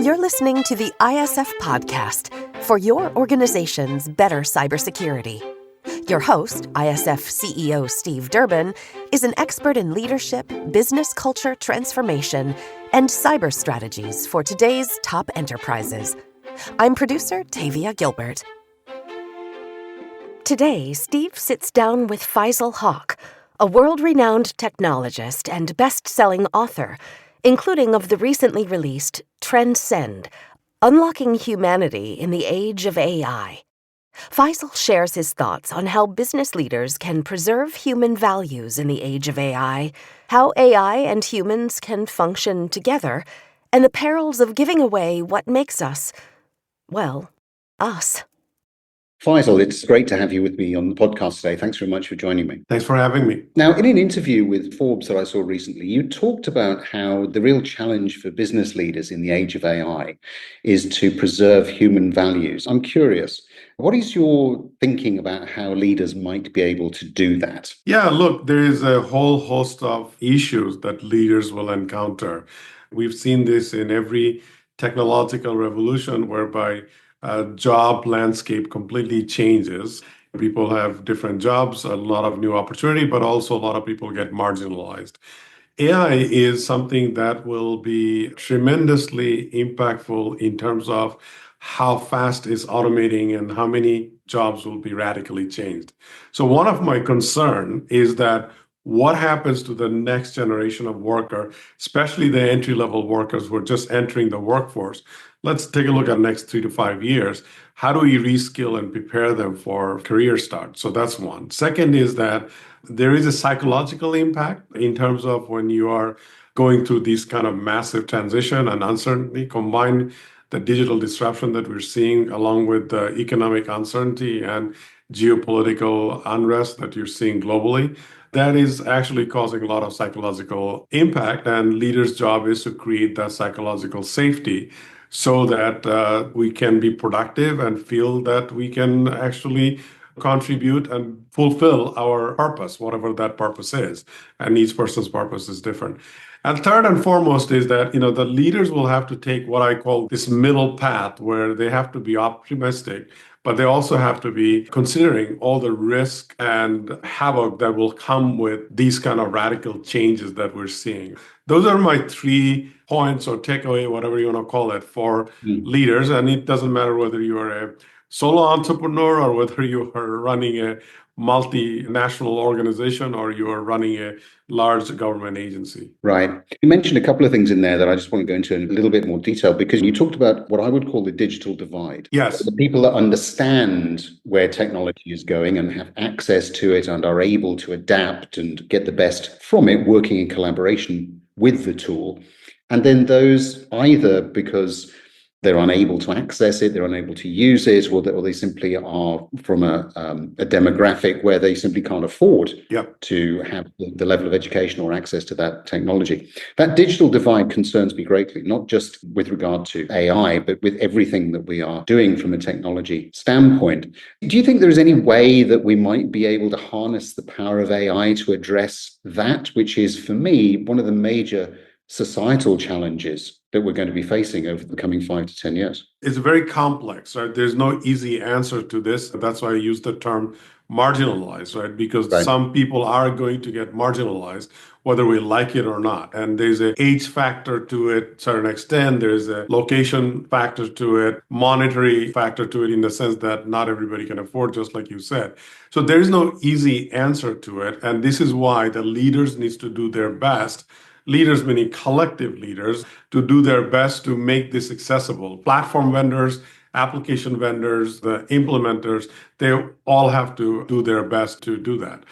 You're listening to the ISF podcast for your organization's better cybersecurity. Your host, ISF CEO Steve Durbin, is an expert in leadership, business culture transformation, and cyber strategies for today's top enterprises. I'm producer Tavia Gilbert. Today, Steve sits down with Faisal Hoque, a world-renowned technologist and best-selling author, including of the recently released Transcend, Unlocking Humanity in the Age of AI. Faisal shares his thoughts on how business leaders can preserve human values in the age of AI, how AI and humans can function together, and the perils of giving away what makes us, well, us. Faisal, it's great to have you with me on the podcast today. Thanks very much for joining me. Thanks for having me. Now, in an interview with Forbes that I saw recently, you talked about how the real challenge for business leaders in the age of AI is to preserve human values. I'm curious, what is your thinking about how leaders might be able to do that? Yeah, look, there is a whole host of issues that leaders will encounter. We've seen this in every technological revolution whereby job landscape completely changes. People have different jobs, a lot of new opportunity, but also a lot of people get marginalized. AI is something that will be tremendously impactful in terms of how fast is automating and how many jobs will be radically changed. So one of my concern is that what happens to the next generation of worker, especially the entry-level workers who are just entering the workforce. Let's take a look at the next 3 to 5 years. How do we reskill and prepare them for career start? So that's one. Second is that there is a psychological impact in terms of when you are going through these kind of massive transition and uncertainty, combined the digital disruption that we're seeing along with the economic uncertainty and geopolitical unrest that you're seeing globally. That is actually causing a lot of psychological impact, and leaders' job is to create that psychological safety so that we can be productive and feel that we can actually contribute and fulfill our purpose, whatever that purpose is. And each person's purpose is different. And third and foremost is that, the leaders will have to take what I call this middle path where they have to be optimistic, but they also have to be considering all the risk and havoc that will come with these kind of radical changes that we're seeing. Those are my 3 points or takeaway, whatever you want to call it, for leaders. And it doesn't matter whether you are a solo entrepreneur or whether you are running a multinational organization or you are running a large government agency. Right. You mentioned a couple of things in there that I just want to go into in a little bit more detail, because you talked about what I would call the digital divide. Yes. The people that understand where technology is going and have access to it and are able to adapt and get the best from it, working in collaboration with the tool. And then those either because they're unable to access it, they're unable to use it, or they simply are from a demographic where they simply can't afford to have the level of education or access to that technology. That digital divide concerns me greatly, not just with regard to AI, but with everything that we are doing from a technology standpoint. Do you think there is any way that we might be able to harness the power of AI to address that, which is, for me, one of the major societal challenges that we're going to be facing over the coming 5 to 10 years? It's very complex, right? There's no easy answer to this. That's why I use the term marginalized, right? Because some people are going to get marginalized, whether we like it or not. And there's an age factor to it to a certain extent. There's a location factor to it, monetary factor to it, in the sense that not everybody can afford, just like you said. So there's no easy answer to it. And this is why the leaders needs to do their best. Leaders, meaning collective leaders, to do their best to make this accessible. Platform vendors, application vendors, the implementers, they all have to do their best to do that.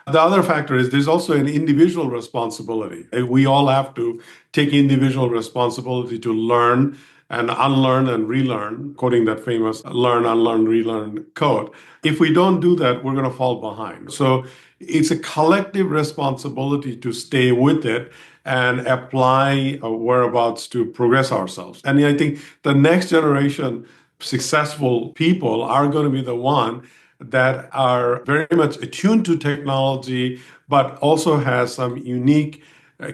The other factor is there's also an individual responsibility. We all have to take individual responsibility to learn and unlearn and relearn, quoting that famous learn, unlearn, relearn code. If we don't do that, we're going to fall behind. So it's a collective responsibility to stay with it and apply whereabouts to progress ourselves. And I think the next generation successful people are going to be the one that are very much attuned to technology, but also has some unique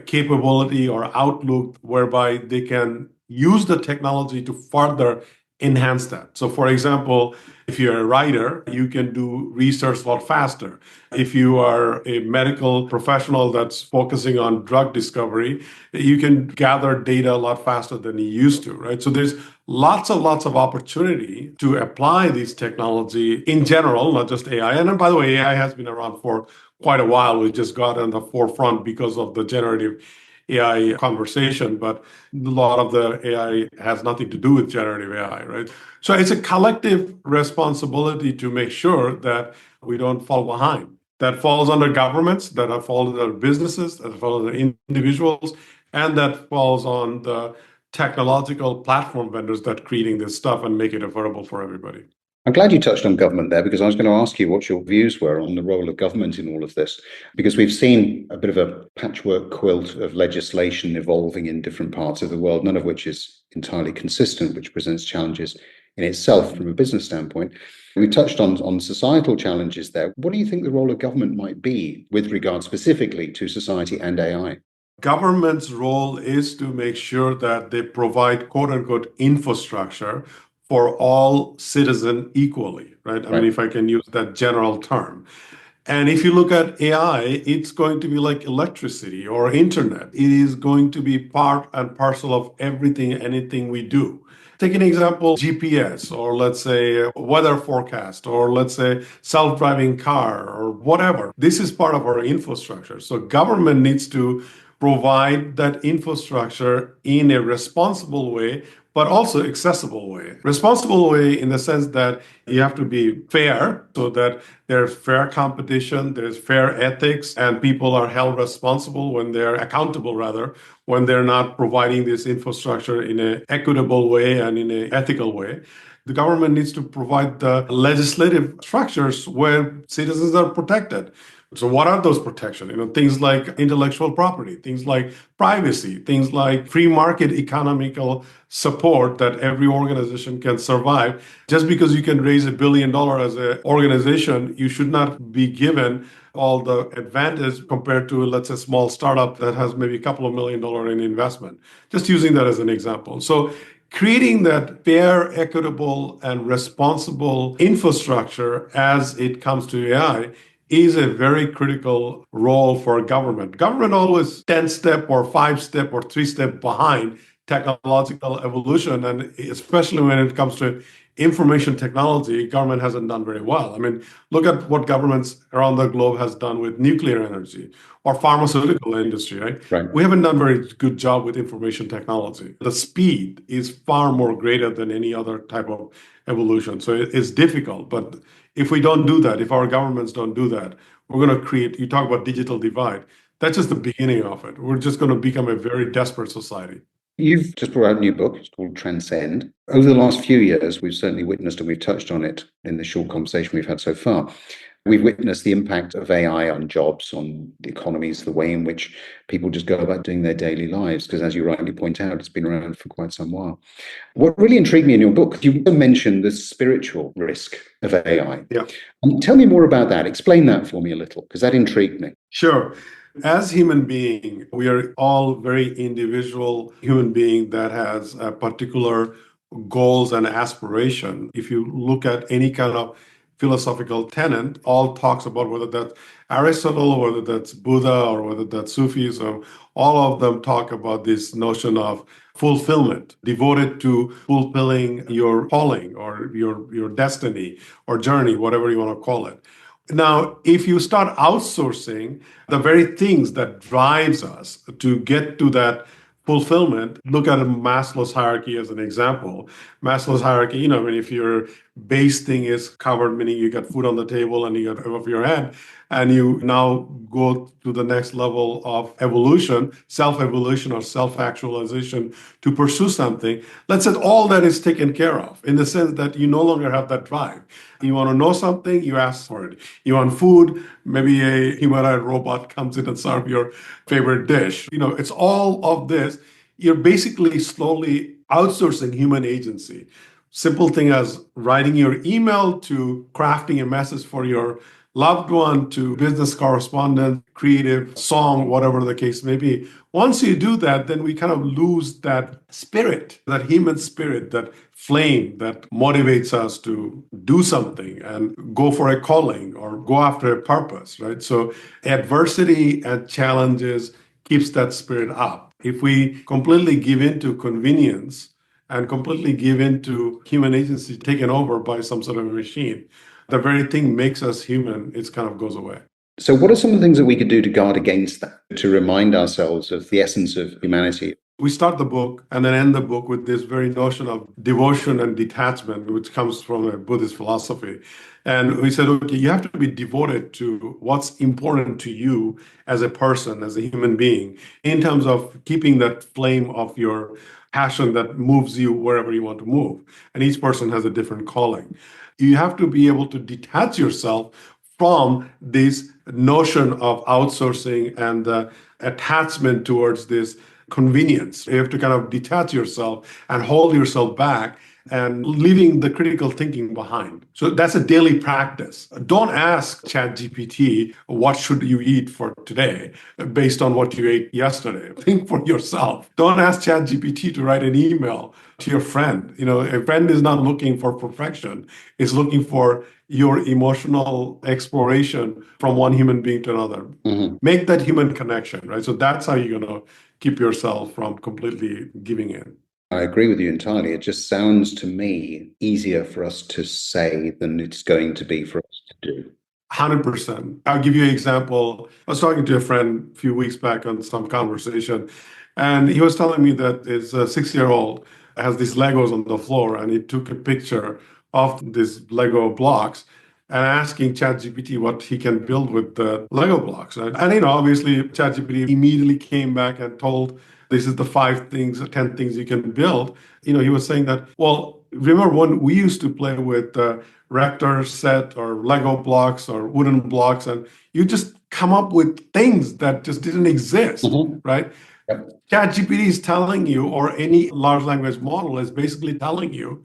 capability or outlook whereby they can use the technology to further enhance that. So, for example, if you're a writer, you can do research a lot faster. If you are a medical professional that's focusing on drug discovery, you can gather data a lot faster than you used to, right? So there's lots of opportunity to apply this technology in general, not just AI. And by the way, AI has been around for quite a while. We just got on the forefront because of the generative AI conversation, but a lot of the AI has nothing to do with generative AI, right? So it's a collective responsibility to make sure that we don't fall behind. That falls under governments, that falls under businesses, that falls under individuals, and that falls on the technological platform vendors that creating this stuff and make it affordable for everybody. I'm glad you touched on government there, because I was going to ask you what your views were on the role of government in all of this, because we've seen a bit of a patchwork quilt of legislation evolving in different parts of the world, none of which is entirely consistent, which presents challenges in itself from a business standpoint. We touched on societal challenges there. What do you think the role of government might be with regard specifically to society and AI? Government's role is to make sure that they provide quote unquote infrastructure for all citizens equally, right? I mean, if I can use that general term. And if you look at AI, it's going to be like electricity or internet. It is going to be part and parcel of everything, anything we do. Take an example, GPS, or let's say weather forecast, or let's say self-driving car, or whatever. This is part of our infrastructure. So government needs to provide that infrastructure in a responsible way, but also accessible way. Responsible way in the sense that you have to be fair, so that there's fair competition, there's fair ethics, and people are held responsible when they're accountable, rather, when they're not providing this infrastructure in an equitable way and in an ethical way. The government needs to provide the legislative structures where citizens are protected. So what are those protections? Things like intellectual property, things like privacy, things like free market economical support that every organization can survive. Just because you can raise $1 billion as an organization, you should not be given all the advantage compared to, let's say, a small startup that has maybe a couple of $1 million in investment. Just using that as an example. So creating that fair, equitable, and responsible infrastructure as it comes to AI is a very critical role for government. Government always 10-step or 5-step or 3-step behind technological evolution, and especially when it comes to information technology, government hasn't done very well. I mean, look at what governments around the globe has done with nuclear energy or pharmaceutical industry, right? We haven't done a very good job with information technology. The speed is far more greater than any other type of evolution. So it's difficult, but if we don't do that, if our governments don't do that, we're going to create, you talk about digital divide, that's just the beginning of it. We're just going to become a very desperate society. You've just brought out a new book. It's called Transcend. Over the last few years, we've certainly witnessed, and we've touched on it in the short conversation we've had so far, we've witnessed the impact of AI on jobs, on the economies, the way in which people just go about doing their daily lives. Because as you rightly point out, it's been around for quite some while. What really intrigued me in your book, you mentioned the spiritual risk of AI. Yeah. Tell me more about that. Explain that for me a little, because that intrigued me. Sure. As human being, we are all very individual human being that has a particular goals and aspiration. If you look at any kind of philosophical tenet, all talks about whether that's Aristotle, or whether that's Buddha, or whether that's Sufism, all of them talk about this notion of fulfillment, devoted to fulfilling your calling or your destiny or journey, whatever you want to call it. Now, if you start outsourcing the very things that drives us to get to that fulfillment, look at Maslow's hierarchy as an example. Maslow's hierarchy, I mean, if your base thing is covered, meaning you got food on the table and you got above your head, and you now go to the next level of evolution, self-evolution or self-actualization to pursue something, let's say all that is taken care of in the sense that you no longer have that drive. You want to know something, you ask for it. You want food, maybe a humanoid robot comes in and serves your favorite dish. It's all of this. You're basically slowly outsourcing human agency. Simple thing as writing your email to crafting a message for your loved one to business correspondent, creative song, whatever the case may be. Once you do that, then we kind of lose that spirit, that human spirit, that flame that motivates us to do something and go for a calling or go after a purpose, right? So adversity and challenges keeps that spirit up. If we completely give in to convenience and completely give in to human agency taken over by some sort of a machine, the very thing makes us human, it kind of goes away. So what are some of the things that we could do to guard against that, to remind ourselves of the essence of humanity? We start the book and then end the book with this very notion of devotion and detachment, which comes from a Buddhist philosophy. And we said, okay, you have to be devoted to what's important to you as a person, as a human being, in terms of keeping that flame of your passion that moves you wherever you want to move. And each person has a different calling. You have to be able to detach yourself from this notion of outsourcing and the attachment towards this convenience. You have to kind of detach yourself and hold yourself back and leaving the critical thinking behind. So that's a daily practice. Don't ask ChatGPT, what should you eat for today based on what you ate yesterday? Think for yourself. Don't ask ChatGPT to write an email to your friend. A friend is not looking for perfection. It's looking for your emotional exploration from one human being to another. Mm-hmm. Make that human connection, right? So that's how you're going to keep yourself from completely giving in. I agree with you entirely. It just sounds to me easier for us to say than it's going to be for us to do. 100%. I'll give you an example. I was talking to a friend a few weeks back on some conversation, and he was telling me that his 6-year-old has these Legos on the floor, and he took a picture of these Lego blocks and asking ChatGPT what he can build with the Lego blocks. Right? And obviously, ChatGPT immediately came back and told, this is the 5 things, 10 things you can build. He was saying that, well, remember when we used to play with Rector set or Lego blocks or wooden blocks, and you just come up with things that just didn't exist, right? Yep. ChatGPT is telling you, or any large language model is basically telling you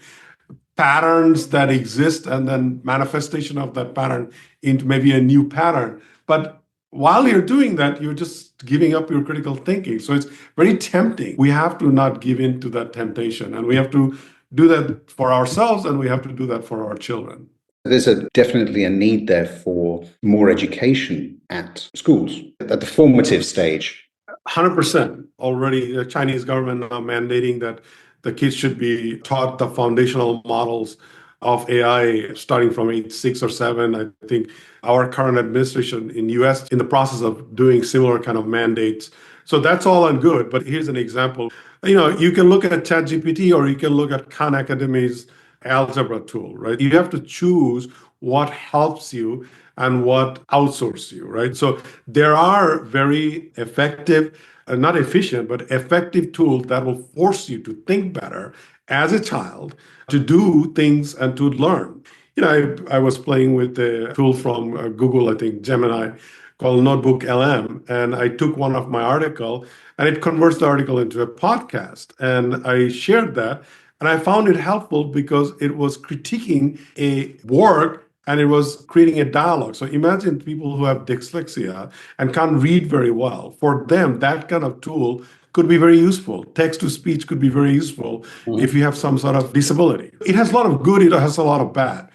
patterns that exist and then manifestation of that pattern into maybe a new pattern. But while you're doing that, you're just giving up your critical thinking. So it's very tempting. We have to not give in to that temptation, and we have to do that for ourselves, and we have to do that for our children. There's definitely a need there for more education at schools, at the formative stage. 100%. Already the Chinese government now mandating that the kids should be taught the foundational models of AI starting from age 6 or 7. I think our current administration in US in the process of doing similar kind of mandates. So that's all and good. But here's an example. You can look at ChatGPT or you can look at Khan Academy's algebra tool, right? You have to choose what helps you and what outsources you, right? So there are very effective, not efficient, but effective tools that will force you to think better as a child, to do things and to learn. I was playing with a tool from Google, I think Gemini, called Notebook LM, and I took one of my article and it converts the article into a podcast. And I shared that, and I found it helpful because it was critiquing a work and it was creating a dialogue. So imagine people who have dyslexia and can't read very well. For them, that kind of tool could be very useful. Text to speech could be very useful if you have some sort of disability. It has a lot of good, it has a lot of bad.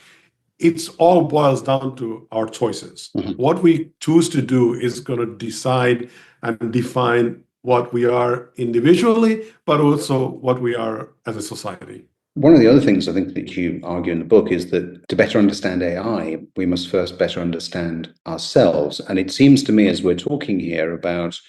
It's all boils down to our choices. What we choose to do is going to decide and define what we are individually, but also what we are as a society. One of the other things I think that you argue in the book is that to better understand AI, we must first better understand ourselves. And it seems to me, as we're talking here about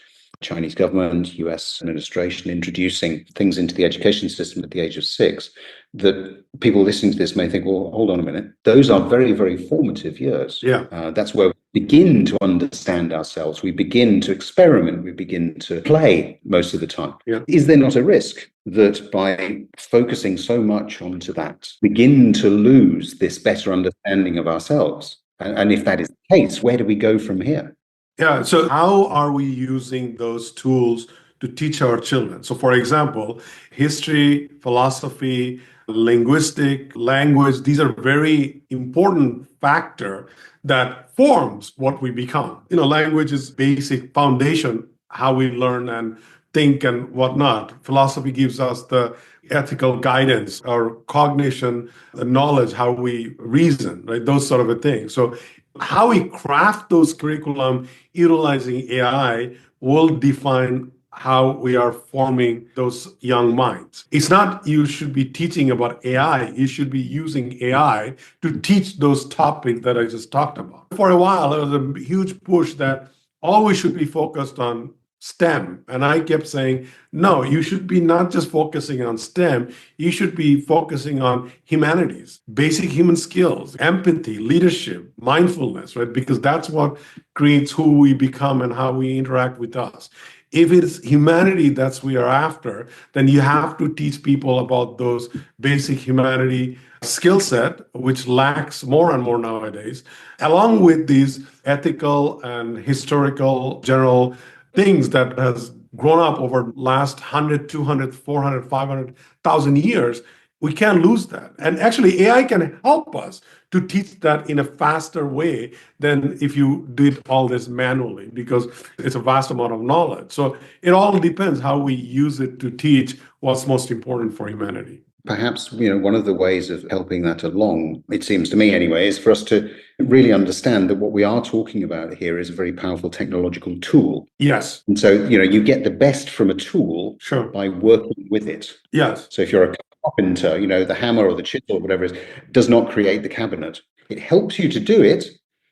Chinese government, US administration introducing things into the education system at the age of 6, that people listening to this may think, well, hold on a minute. Those are very, very formative years. Yeah. That's where we begin to understand ourselves. We begin to experiment. We begin to play most of the time. Yeah. Is there not a risk that by focusing so much onto that, begin to lose this better understanding of ourselves? And if that is the case, where do we go from here? Yeah. So how are we using those tools to teach our children? So for example, history, philosophy, linguistic, language, these are very important factor that forms what we become. Language is basic foundation. how we learn and think and whatnot. Philosophy gives us the ethical guidance or cognition, the knowledge, how we reason, right? Those sort of a thing. So how we craft those curriculum utilizing AI will define how we are forming those young minds. It's not you should be teaching about AI, you should be using AI to teach those topics that I just talked about. For a while, there was a huge push that always should be focused on STEM. And I kept saying, no, you should be not just focusing on STEM, you should be focusing on humanities, basic human skills, empathy, leadership, mindfulness, right? Because that's what creates who we become and how we interact with us. If it's humanity that's we are after, then you have to teach people about those basic humanity skill set, which lacks more and more nowadays, along with these ethical and historical general things that has grown up over last 100, 200, 400, 500,000 years. We can't lose that. And actually, AI can help us to teach that in a faster way than if you did all this manually, because it's a vast amount of knowledge. So it all depends how we use it to teach what's most important for humanity. Perhaps, one of the ways of helping that along, it seems to me anyway, is for us to really understand that what we are talking about here is a very powerful technological tool. Yes. And so, you get the best from a tool Sure. by working with it. Yes. So if you're a carpenter, the hammer or the chisel or whatever it is, does not create the cabinet. It helps you to do it.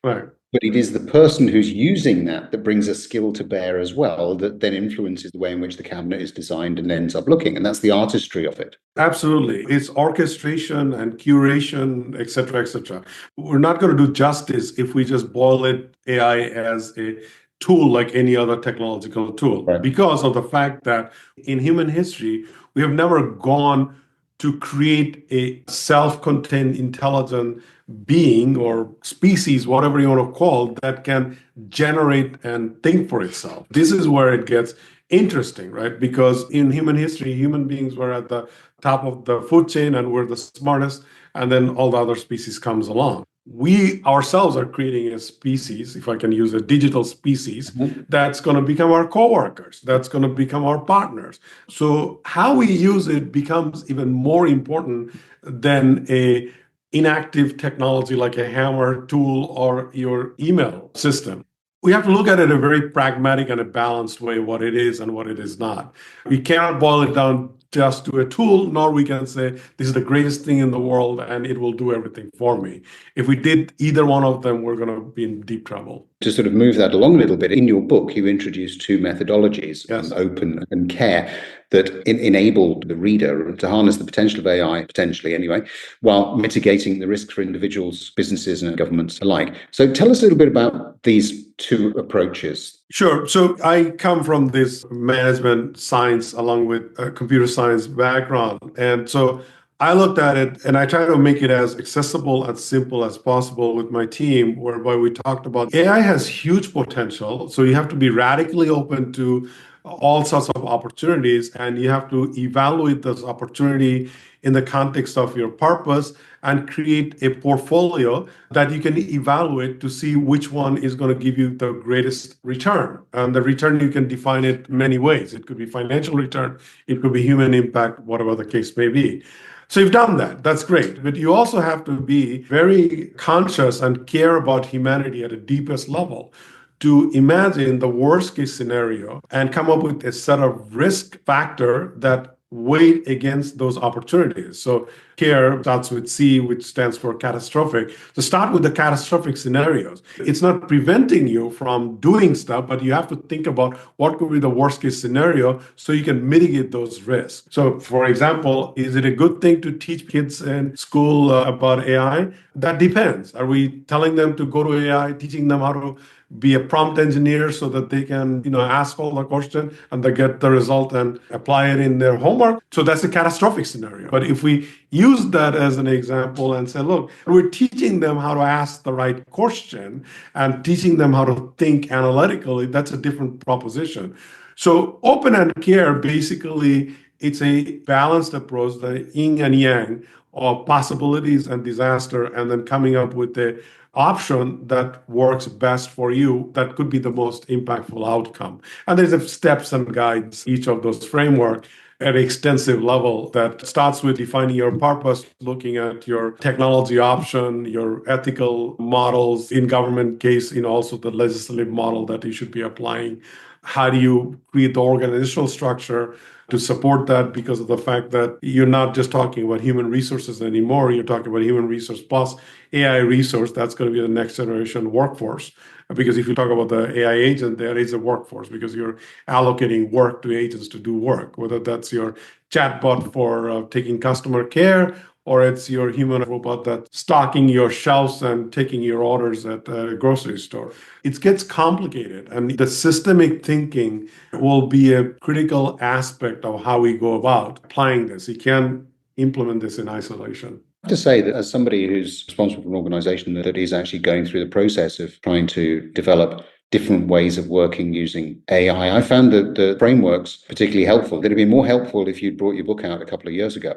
Right. But it is the person who's using that brings a skill to bear as well, that then influences the way in which the cabinet is designed and ends up looking. And that's the artistry of it. Absolutely. It's orchestration and curation, et cetera, et cetera. We're not going to do justice if we just boil it AI as a tool like any other technological tool, Right. Because of the fact that in human history, we have never gone to create a self-contained intelligent being or species, whatever you want to call, that can generate and think for itself. This is where it gets interesting, right? Because in human history, human beings were at the top of the food chain and we're the smartest, and then all the other species comes along. We ourselves are creating a species, if I can use a digital species, that's going to become our coworkers, that's going to become our partners. So how we use it becomes even more important than a inactive technology like a hammer tool or your email system. We have to look at it in a very pragmatic and a balanced way, what it is and what it is not. We cannot boil it down just to a tool, nor we can say this is the greatest thing in the world and it will do everything for me. If we did either one of them, we're going to be in deep trouble. To sort of move that along a little bit, in your book, you introduce two methodologies, Yes. Open and Care, that enable the reader to harness the potential of AI, potentially anyway, while mitigating the risks for individuals, businesses, and governments alike. So tell us a little bit about these two approaches. Sure. So I come from this management science along with a computer science background. And so I looked at it and I try to make it as accessible and simple as possible with my team, whereby we talked about AI has huge potential. So you have to be radically open to all sorts of opportunities, and you have to evaluate those opportunity in the context of your purpose and create a portfolio that you can evaluate to see which one is going to give you the greatest return. And the return, you can define it many ways. It could be financial return, it could be human impact, whatever the case may be. So you've done that. That's great. But you also have to be very conscious and care about humanity at a deepest level to imagine the worst case scenario and come up with a set of risk factor that weigh against those opportunities. So CARE starts with C, which stands for catastrophic. So start with the catastrophic scenarios. It's not preventing you from doing stuff, but you have to think about what could be the worst case scenario so you can mitigate those risks. So for example, is it a good thing to teach kids in school about AI? That depends. Are we telling them to go to AI, teaching them how to be a prompt engineer so that they can, ask all the question and they get the result and apply it in their homework? So that's a catastrophic scenario. But if we use that as an example and say, look, we're teaching them how to ask the right question and teaching them how to think analytically, that's a different proposition. So Open and Care, basically, it's a balanced approach, the yin and yang of possibilities and disaster, and then coming up with a option that works best for you, that could be the most impactful outcome. And there's a steps and guides, each of those framework at an extensive level that starts with defining your purpose, looking at your technology option, your ethical models in government case, also the legislative model that you should be applying. How do you create the organizational structure to support that, because of the fact that you're not just talking about human resources anymore, you're talking about human resource plus AI resource. That's going to be the next generation workforce. Because if you talk about the AI agent, there is a workforce because you're allocating work to agents to do work, whether that's your chatbot for taking customer care, or it's your human robot that's stocking your shelves and taking your orders at a grocery store. It gets complicated, and the systemic thinking will be a critical aspect of how we go about applying this. You can't implement this in isolation. I have to say that as somebody who's responsible for an organization that is actually going through the process of trying to develop different ways of working using AI, I found that the frameworks particularly helpful. They'd have been more helpful if you'd brought your book out a couple of years ago,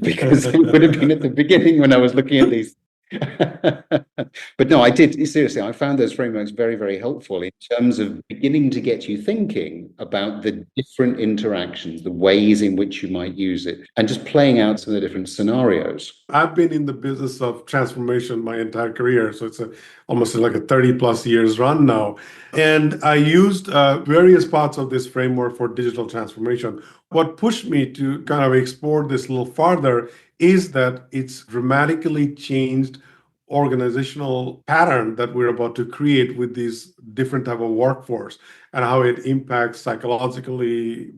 because it would have been at the beginning when I was looking at these. But no, I did, seriously, I found those frameworks very, very helpful in terms of beginning to get you thinking about the different interactions, the ways in which you might use it, and just playing out some of the different scenarios. I've been in the business of transformation my entire career, so it's almost like a 30 plus years run now. And I used various parts of this framework for digital transformation. What pushed me to kind of explore this a little farther is that it's dramatically changed organizational pattern that we're about to create with these different type of workforce, and how it impacts psychologically,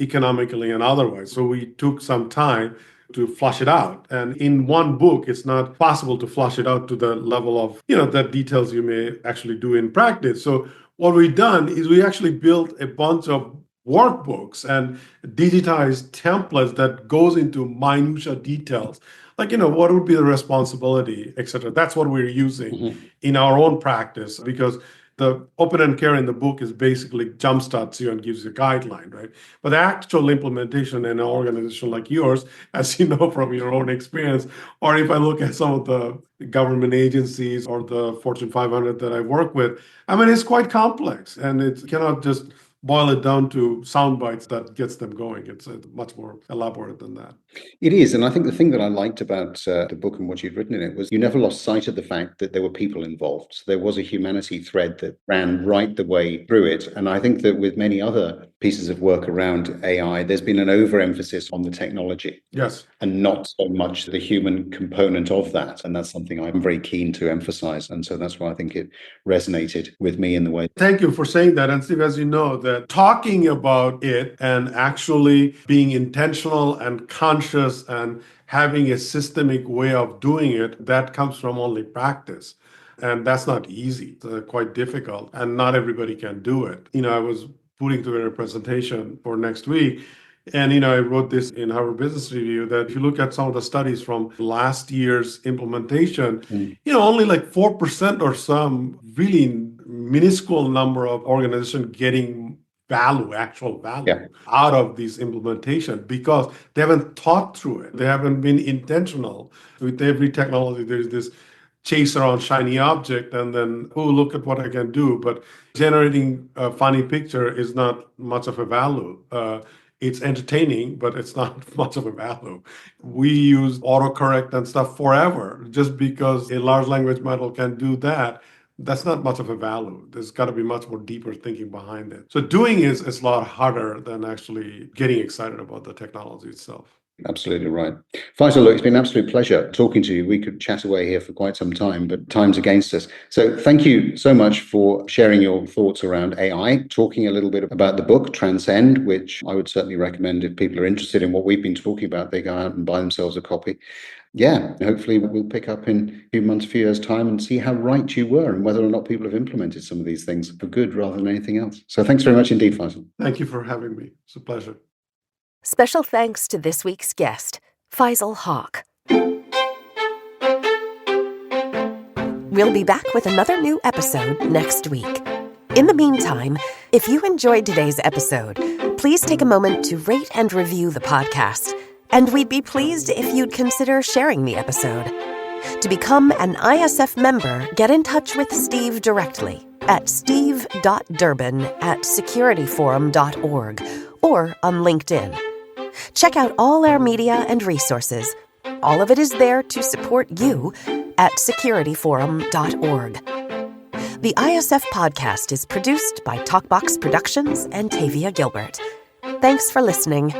economically and otherwise. So we took some time to flush it out. And in one book, it's not possible to flush it out to the level of, the details you may actually do in practice. So what we've done is we actually built a bunch of workbooks and digitized templates that goes into minutia details. Like, what would be the responsibility, et cetera. That's what we're using in our own practice, because the open-end care in the book is basically jumpstarts you and gives you a guideline, right? But the actual implementation in an organization like yours, as you know from your own experience, or if I look at some of the government agencies or the Fortune 500 that I work with, it's quite complex, and it cannot just boil it down to sound bites that gets them going. It's much more elaborate than that. It is. And I think the thing that I liked about the book and what you'd written in it was you never lost sight of the fact that there were people involved. So there was a humanity thread that ran right the way through it. And I think that with many other pieces of work around AI, there's been an overemphasis on the technology. Yes. And not so much the human component of that. And that's something I'm very keen to emphasize. And so that's why I think it resonated with me in the way. Thank you for saying that. And Steve, as you know, that talking about it and actually being intentional and conscious and having a systemic way of doing it, that comes from only practice. And that's not easy. It's quite difficult. And not everybody can do it. I was putting together a presentation for next week. And, I wrote this in Harvard Business Review that if you look at some of the studies from last year's implementation, only like 4% or some really minuscule number of organizations getting actual value out of this implementation, because they haven't thought through it. They haven't been intentional. With every technology, there's this chase around shiny object and then, look at what I can do. But generating a funny picture is not much of a value. It's entertaining, but it's not much of a value. We use autocorrect and stuff forever. Just because a large language model can do that, that's not much of a value. There's got to be much more deeper thinking behind it. So doing is a lot harder than actually getting excited about the technology itself. Absolutely right. Faisal, look, it's been an absolute pleasure talking to you. We could chat away here for quite some time, but time's against us. So thank you so much for sharing your thoughts around AI, talking a little bit about the book, Transcend, which I would certainly recommend if people are interested in what we've been talking about, they go out and buy themselves a copy. Yeah, hopefully we'll pick up in a few months, few years' time and see how right you were and whether or not people have implemented some of these things for good rather than anything else. So thanks very much indeed, Faisal. Thank you for having me. It's a pleasure. Special thanks to this week's guest, Faisal Hoque. We'll be back with another new episode next week. In the meantime, if you enjoyed today's episode, please take a moment to rate and review the podcast, and we'd be pleased if you'd consider sharing the episode. To become an ISF member, get in touch with Steve directly at steve.durbin@securityforum.org or on LinkedIn. Check out all our media and resources. All of it is there to support you at securityforum.org. The ISF podcast is produced by Talkbox Productions and Tavia Gilbert. Thanks for listening.